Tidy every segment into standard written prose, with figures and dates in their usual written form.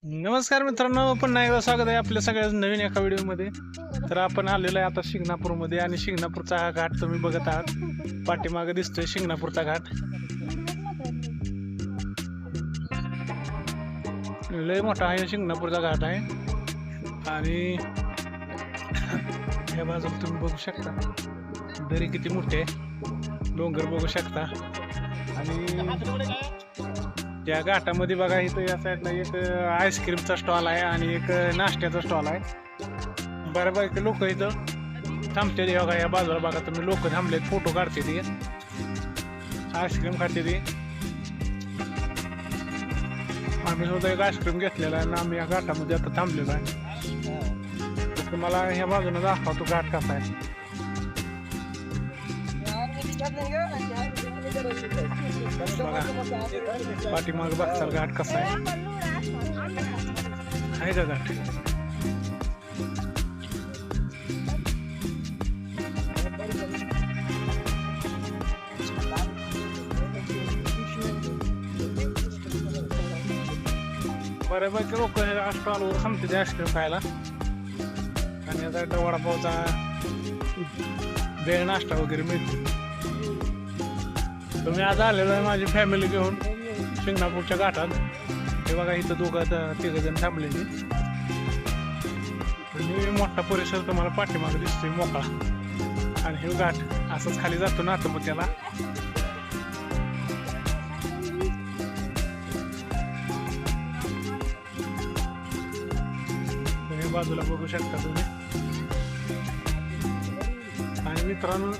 नमस्कार मित्रांनो, पुन्हा एकदा स्वागत आहे आपल्या सगळ्या नवीन एका व्हिडिओमध्ये. तर आपण आलेलो आहे आता शिंगणापूरमध्ये आणि शिंगणापूरचा हा घाट तुम्ही बघत आहात. पाठीमागे दिसतोय शिंगणापूरचा घाट. लय मोठा आहे शिंगणापूरचा घाट आहे आणि या बाजूला तुम्ही बघू शकता दरी किती मोठे आहे, डोंगर बघू शकता. आणि त्या घाटामध्ये बघा इथं या साईडला एक आईस्क्रीमचा स्टॉल आहे आणि एक नाश्त्याचा स्टॉल आहे. बऱ्यापैकी लोक इथं थांबते ते बघा. या बाजूला बघा तुम्ही लोक थांबलेत, फोटो काढते ते, आईस्क्रीम खाते ते. आम्ही सुद्धा एक आईस्क्रीम घेतलेला आहे आणि आम्ही या घाटामध्ये आता थांबलेलो आहे. तर तुम्हाला ह्या बाजूने दाखवतो घाट कसा आहे. पाठीमाग बघताल घाट कसा आहे का घाट. बऱ्यापैकी लोक स्टॉलवर थांबते आईस्क्रीम खायला आणि आता वडापावचा वेळ नाश्ता वगैरे मिळतो. तुम्ही आज आलेलो आहे माझी फॅमिली घेऊन शिंगणापूरच्या घाटात. हे बघा इथं दोघं तिघ जण थांबलेली आणि मोठा परिसर तुम्हाला पाठीमागे दिसतोय मोकळा. आणि हे घाट असंच खाली जातो ना आता त्याला. बाजूला बघू शकता तुम्ही. आणि मित्रांनो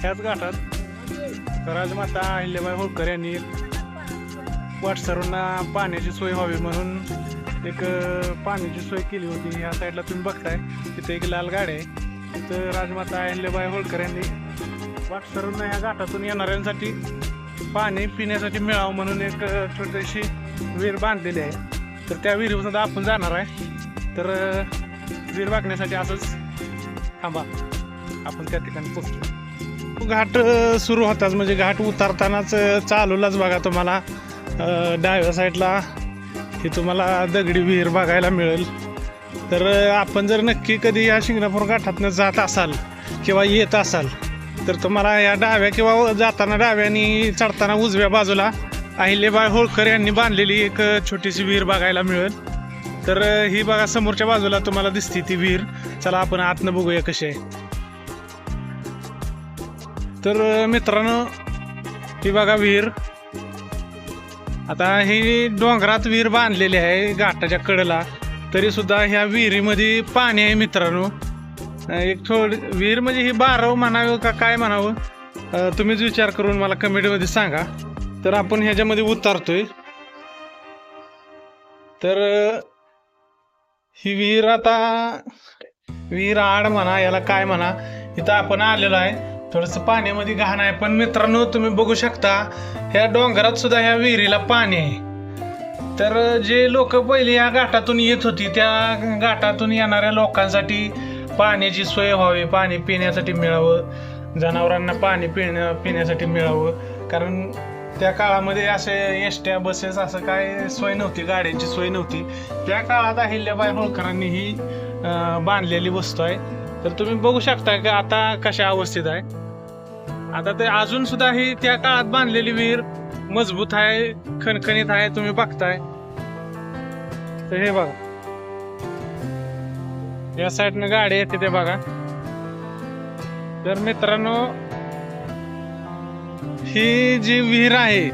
ह्याच घाटात राजमाता अहिल्याबाई होळकर यांनी वाटसरूंना पाण्याची सोय व्हावी म्हणून एक पाण्याची सोय केली होती. ह्या साईडला तुम्ही बघताय तिथे एक लाल गाडी आहे. तिथं राजमाता अहिल्याबाई होळकर यांनी वाटसरूंना ह्या घाटातून येणाऱ्यांसाठी पाणी पिण्यासाठी मिळावं म्हणून एक छोटीशी विहीर बांधलेली आहे. तर त्या विहिरीवर आपण जाणार आहे. तर विहीर बघण्यासाठी असंच थांबा, आपण त्या ठिकाणी पोहोचतो. घाट सुरू होताच म्हणजे घाट उतरतानाच चालूलाच बघा तुम्हाला डाव्या साईडला ही तुम्हाला दगडी विहीर बघायला मिळेल. तर आपण जर नक्की कधी या शिंगणापूर घाटातनं जात असाल किंवा येत असाल तर तुम्हाला या डाव्या किंवा जाताना डाव्यानी चढताना उजव्या बाजूला अहिल्याबाई होळकर यांनी बांधलेली एक छोटीशी विहीर बघायला मिळेल. तर ही बघा समोरच्या बाजूला तुम्हाला दिसते ती विहीर. चला आपण आतनं बघूया कशी आहे. तर मित्रांनो ही बघा विहीर. आता ही डोंगरात विहीर बांधलेली आहे घाटाच्या कडेला, तरी सुद्धा ह्या विहिरीमध्ये पाणी आहे मित्रांनो. एक विहीर म्हणजे ही बारव म्हणावं का काय म्हणावं तुम्हीच विचार करून मला कमेंटमध्ये सांगा. तर आपण ह्याच्यामध्ये उतरतोय. तर ही विहीर आता विहीर आड म्हणा याला काय म्हणा, इथं आपण आलेलो आहे. थोडंसं पाण्यामध्ये घाण आहे पण मित्रांनो तुम्ही बघू शकता ह्या डोंगरात सुद्धा ह्या विहिरीला पाणी आहे. तर जे लोक पहिले या घाटातून येत होती त्या घाटातून येणाऱ्या लोकांसाठी पाण्याची सोय व्हावी, पाणी पिण्यासाठी मिळावं, जनावरांना पाणी पिण्यासाठी मिळावं. कारण त्या काळामध्ये असे एसट्या बसेस असं काय सोय नव्हती, गाड्यांची सोय नव्हती. त्या काळात अहिल्याबाई होळकरांनी ही बांधलेली वस्तू आहे. तर तुम्ही बघू शकता की आता कशा अवस्थेत आहे. आता ते अजून सुद्धा ही त्या काळात बांधलेली विहीर मजबूत आहे, खणखणीत आहे, तुम्ही बघताय. तर हे बघा या साईडनं गाडी येते ते बघा. तर मित्रांनो ही जी विहीर आहे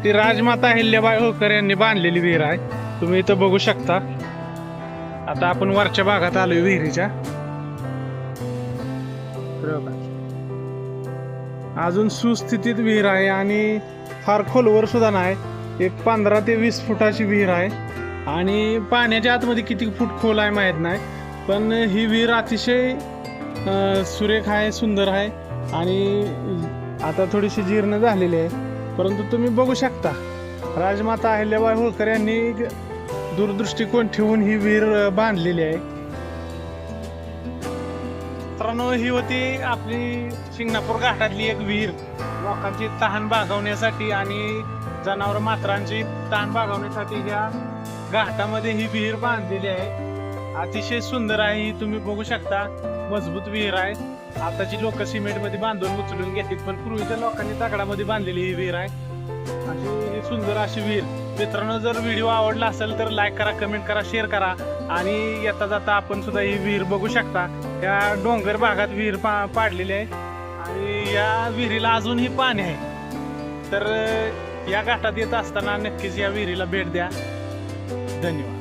ती राजमाता अहिल्याबाई होळकर यांनी बांधलेली विहीर आहे. तुम्ही इथं बघू शकता. आता आपण वरच्या भागात आलोय विहिरीच्या. अजून सुस्थितीत विहीर आहे आणि फार खोलवर सुद्धा नाही. एक 15 ते 20 फुटाची विहीर आहे आणि पाण्याच्या आतमध्ये किती फूट खोल आहे माहीत नाही, पण ही विहीर अतिशय सुरेख आहे, सुंदर आहे आणि आता थोडीशी जीर्ण झालेली आहे. परंतु तुम्ही बघू शकता राजमाता अहिल्याबाई होळकर यांनी दूरदृष्टिकोन ठेवून ही विहीर बांधलेली आहे. मित्रांनो ही होती आपली शिंगणापूर घाटातली एक विहीर. लोकांची तहान भागवण्यासाठी आणि जनावर मात्रांची तहान भागवण्यासाठी ह्या घाटामध्ये ही विहीर बांधलेली आहे. अतिशय सुंदर आहे ही, तुम्ही बघू शकता. मजबूत विहीर आहे. आताची लोक सिमेंटमध्ये बांधून उचलून घेतात, पण पूर्वीच्या लोकांनी दगडामध्ये बांधलेली ही विहीर आहे. अशी सुंदर अशी विहीर. मित्रांनो, जर व्हिडिओ आवडला असेल तर लाईक करा, कमेंट करा, शेअर करा. आणि येता जाता आपण सुद्धा ही विहीर बघू शकता. या डोंगर भागात विहीर पाडलेली आहे आणि या विहिरीला अजूनही पाणी आहे. तर या घाटात येत असताना नक्कीच या विहिरीला भेट द्या. धन्यवाद.